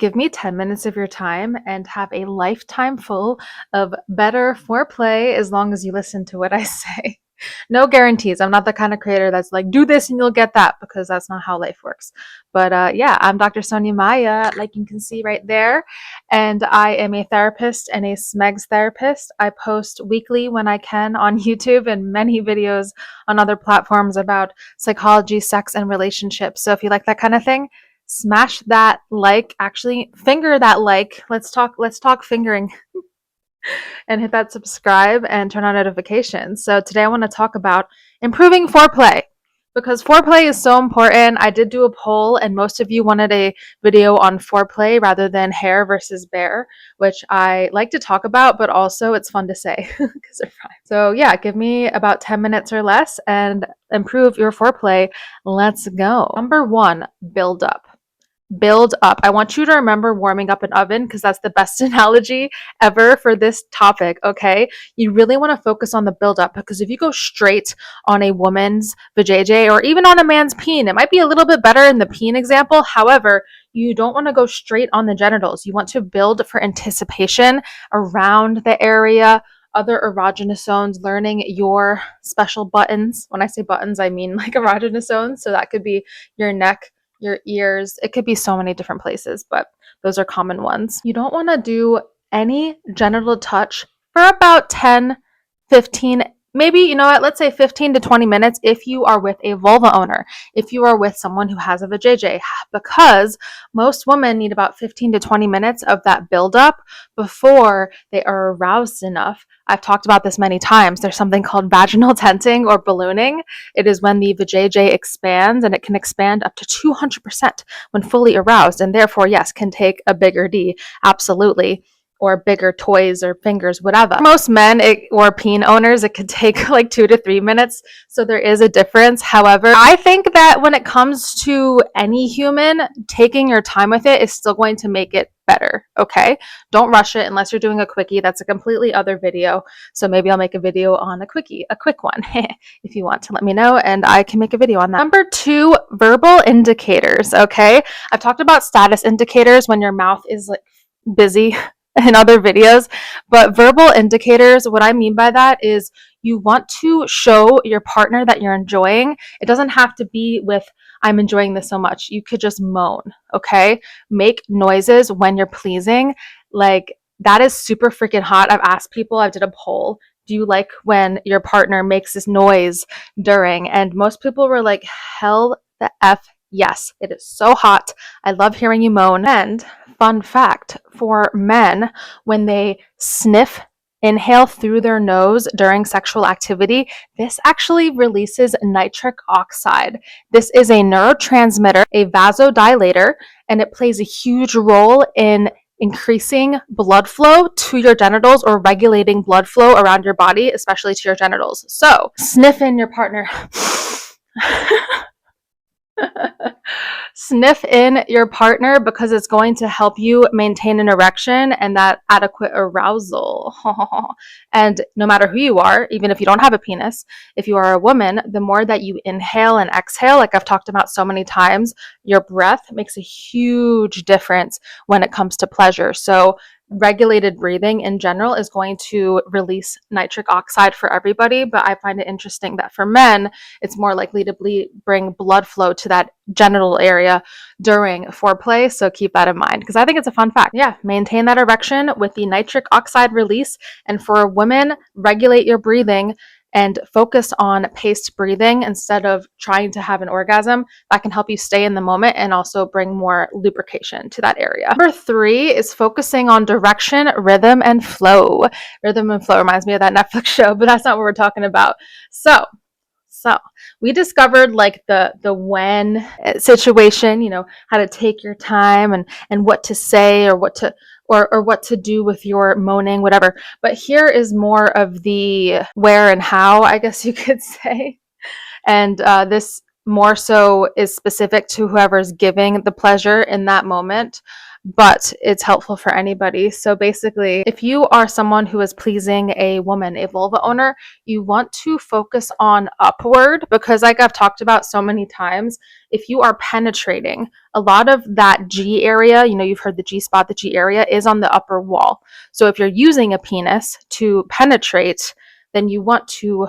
Give me 10 minutes of your time and have a lifetime full of better foreplay as long as you listen to what I say. No guarantees. I'm not the kind of creator that's like, do this and you'll get that, because that's not how life works. But yeah, I'm Dr. Sonya Maya, like you can see right there. And I am a therapist and a SMEGS therapist. I post weekly when I can on YouTube and many videos on other platforms about psychology, sex, and relationships. So if you like that kind of thing, smash that like, actually finger that like. Let's talk fingering. And hit that subscribe and turn on notifications. So today I want to talk about improving foreplay, because foreplay is so important. I did do a poll and most of you wanted a video on foreplay rather than hair versus bear, which I like to talk about, but also it's fun to say because they're fine. So yeah, give me about 10 minutes or less and improve your foreplay. Let's go. Number 1, build up. Build up. I want you to remember warming up an oven, because that's the best analogy ever for this topic, okay? You really want to focus on the build up, because if you go straight on a woman's vajayjay or even on a man's peen, it might be a little bit better in the peen example. However, you don't want to go straight on the genitals. You want to build for anticipation around the area, other erogenous zones, learning your special buttons. When I say buttons, I mean like erogenous zones. So that could be your neck, your ears. It could be so many different places, but those are common ones. You don't want to do any genital touch for about 10, 15, maybe, you know what, let's say 15 to 20 minutes if you are with a vulva owner, if you are with someone who has a vajayjay, because most women need about 15 to 20 minutes of that buildup before they are aroused enough. I've talked about this many times. There's something called vaginal tenting or ballooning. It is when the vajayjay expands, and it can expand up to 200% when fully aroused, and therefore, yes, can take a bigger D, absolutely, or bigger toys or fingers, whatever. For most men or peen owners, it could take like 2 to 3 minutes. So there is a difference. However, I think that when it comes to any human, taking your time with it is still going to make it better. Okay. Don't rush it unless you're doing a quickie. That's a completely other video. So maybe I'll make a video on a quickie, a quick one. If you want to let me know, and I can make a video on that. Number 2, verbal indicators. Okay. I've talked about status indicators when your mouth is like busy in other videos, but verbal indicators, what I mean by that is you want to show your partner that you're enjoying. It doesn't have to be with, I'm enjoying this so much. You could just moan, okay? Make noises when you're pleasing. Like, that is super freaking hot. I've asked people, I did a poll, do you like when your partner makes this noise during? And most people were like, hell the F yes, it is so hot. I love hearing you moan. And fun fact for men, when they inhale through their nose during sexual activity, this actually releases nitric oxide. This is a neurotransmitter, a vasodilator, and it plays a huge role in increasing blood flow to your genitals or regulating blood flow around your body, especially to your genitals. So sniff in your partner. Sniff in your partner, because it's going to help you maintain an erection and that adequate arousal. And no matter who you are, even if you don't have a penis, if you are a woman, the more that you inhale and exhale, like I've talked about so many times, your breath makes a huge difference when it comes to pleasure. So regulated breathing in general is going to release nitric oxide for everybody, but I find it interesting that for men, it's more likely to bring blood flow to that genital area during foreplay. So keep that in mind, because I think it's a fun fact. Yeah, maintain that erection with the nitric oxide release. And for women, regulate your breathing and focus on paced breathing instead of trying to have an orgasm. That can help you stay in the moment and also bring more lubrication to that area. Number 3 is focusing on direction, rhythm, and flow. Rhythm and flow reminds me of that Netflix show, but that's not what we're talking about. So we discovered like the when situation, you know, how to take your time and what to say or what to do with your moaning, whatever. But here is more of the where and how, I guess you could say. And this more so is specific to whoever's giving the pleasure in that moment. but it's helpful for anybody. So basically, if you are someone who is pleasing a woman, a vulva owner, you want to focus on upward, because like I've talked about so many times, if you are penetrating, a lot of that G area, you know, you've heard the G spot, the G area is on the upper wall. So if you're using a penis to penetrate, then you want to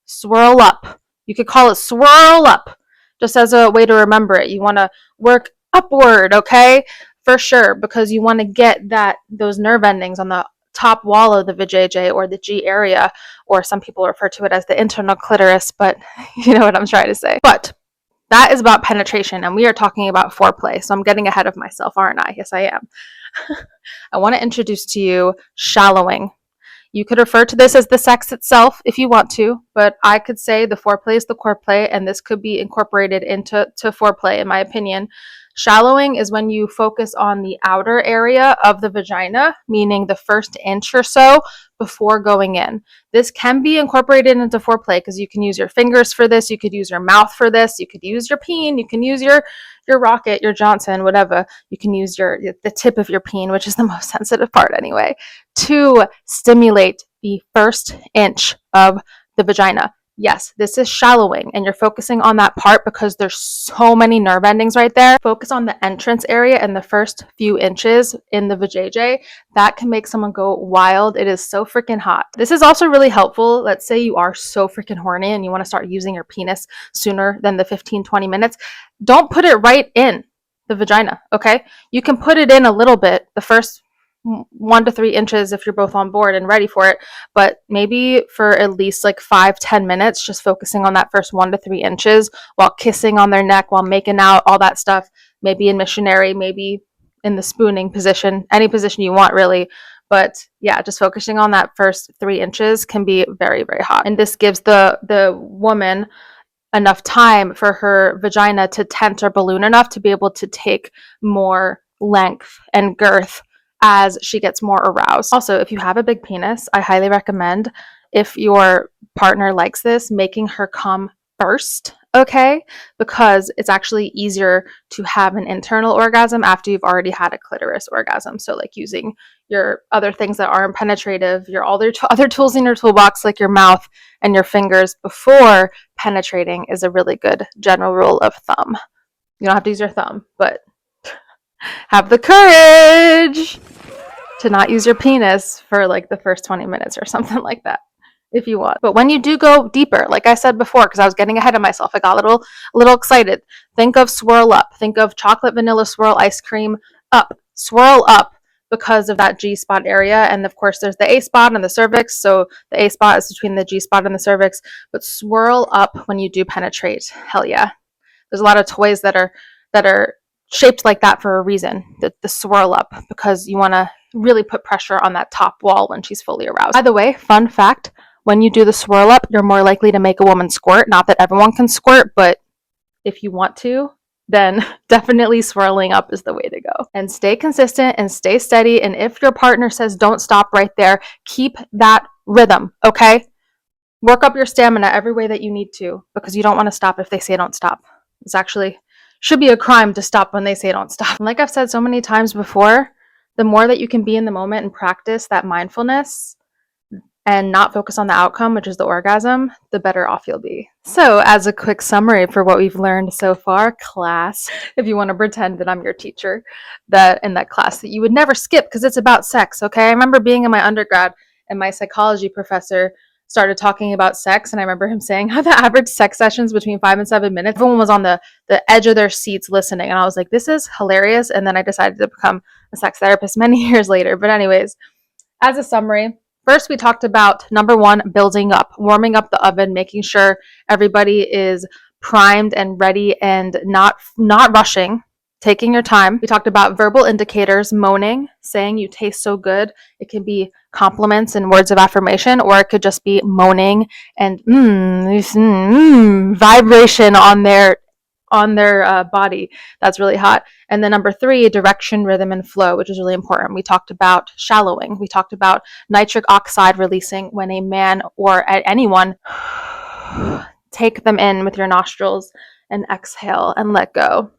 swirl up. You could call it swirl up, just as a way to remember it. You want to work upward, okay? For sure, because you want to get those nerve endings on the top wall of the vajayjay, or the G area, or some people refer to it as the internal clitoris, but you know what I'm trying to say. But that is about penetration, and we are talking about foreplay. So I'm getting ahead of myself, aren't I? Yes, I am. I want to introduce to you shallowing. You could refer to this as the sex itself if you want to, but I could say the foreplay is the core play, and this could be incorporated into foreplay, in my opinion. Shallowing is when you focus on the outer area of the vagina, meaning the first inch or so before going in. This can be incorporated into foreplay because you can use your fingers for this, you could use your mouth for this, you could use your peen, you can use your rocket, your Johnson, whatever. You can use the tip of your peen, which is the most sensitive part anyway, to stimulate the first inch of the vagina. Yes, this is shallowing, and you're focusing on that part because there's so many nerve endings right there. Focus on the entrance area and the first few inches in the vajayjay. That can make someone go wild. It is so freaking hot. This is also really helpful. Let's say you are so freaking horny and you want to start using your penis sooner than the 15-20 minutes. Don't put it right in the vagina, okay? You can put it in a little bit, the first 1 to 3 inches if you're both on board and ready for it, but maybe for at least like 5-10 minutes, just focusing on that first 1 to 3 inches while kissing on their neck, while making out, all that stuff. Maybe in missionary, maybe in the spooning position, any position you want really. But yeah, just focusing on that first 3 inches can be very, very hot, and this gives the woman enough time for her vagina to tent or balloon enough to be able to take more length and girth as she gets more aroused. Also, if you have a big penis, I highly recommend, if your partner likes this, making her come first, okay? Because it's actually easier to have an internal orgasm after you've already had a clitoris orgasm. So like using your other things that aren't penetrative, your other tools in your toolbox, like your mouth and your fingers before penetrating, is a really good general rule of thumb. You don't have to use your thumb, but have the courage to not use your penis for like the first 20 minutes or something like that if you want. But when you do go deeper, like I said before, because I was getting ahead of myself, I got a little excited. Think of swirl up. Think of chocolate vanilla swirl ice cream up. Swirl up because of that G spot area. And of course there's the A spot and the cervix. So the A spot is between the G spot and the cervix, but swirl up when you do penetrate. Hell yeah. There's a lot of toys that are shaped like that for a reason, the swirl up, because you want to really put pressure on that top wall when she's fully aroused. By the way, fun fact, when you do the swirl up, you're more likely to make a woman squirt. Not that everyone can squirt, but if you want to, then definitely swirling up is the way to go. And stay consistent and stay steady. And if your partner says don't stop right there, keep that rhythm, okay? Work up your stamina every way that you need to, because you don't want to stop if they say don't stop. It's actually should be a crime to stop when they say don't stop. And like I've said so many times before, the more that you can be in the moment and practice that mindfulness and not focus on the outcome, which is the orgasm, the better off you'll be. So as a quick summary for what we've learned so far, class, if you want to pretend that I'm your teacher, that in that class that you would never skip because it's about sex, okay? I remember being in my undergrad and my psychology professor started talking about sex, and I remember him saying how the average sex sessions between 5 and 7 minutes, everyone was on the edge of their seats listening, and I was like, this is hilarious. And then I decided to become a sex therapist many years later. But anyways, as a summary, first we talked about number 1, building up, warming up the oven, making sure everybody is primed and ready and not rushing, taking your time. We talked about verbal indicators, moaning, saying you taste so good. It can be compliments and words of affirmation, or it could just be moaning and vibration on their body. That's really hot. And then number 3, direction, rhythm, and flow, which is really important. We talked about shallowing. We talked about nitric oxide releasing when a man or anyone take them in with your nostrils and exhale and let go.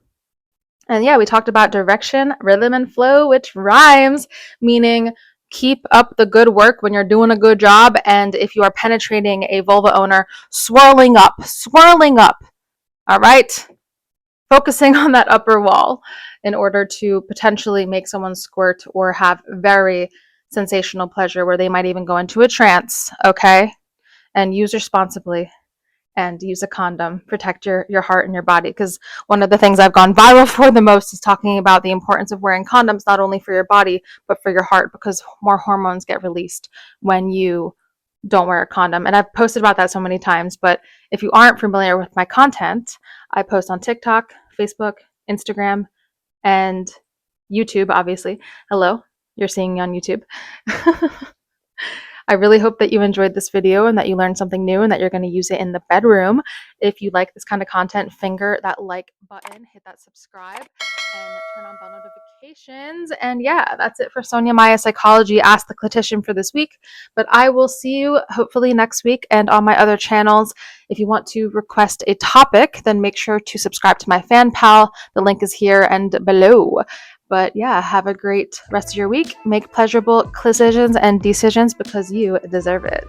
And yeah, we talked about direction, rhythm, and flow, which rhymes, meaning keep up the good work when you're doing a good job. And if you are penetrating a vulva owner, swirling up, swirling up. All right. Focusing on that upper wall in order to potentially make someone squirt or have very sensational pleasure where they might even go into a trance. Okay. And use responsibly and use a condom. Protect your heart and your body, because one of the things I've gone viral for the most is talking about the importance of wearing condoms, not only for your body but for your heart, because more hormones get released when you don't wear a condom. And I've posted about that so many times, but if you aren't familiar with my content, I post on TikTok, Facebook, Instagram, and YouTube, obviously. Hello, you're seeing me on YouTube. I really hope that you enjoyed this video and that you learned something new and that you're going to use it in the bedroom. If you like this kind of content, finger that like button, hit that subscribe, and turn on bell notifications. And yeah, that's it for Sonya Maya Psychology Ask the CLIT-ician for this week. But I will see you hopefully next week and on my other channels. If you want to request a topic, then make sure to subscribe to my fan pal. The link is here and below. But yeah, have a great rest of your week. Make pleasurable decisions and decisions because you deserve it.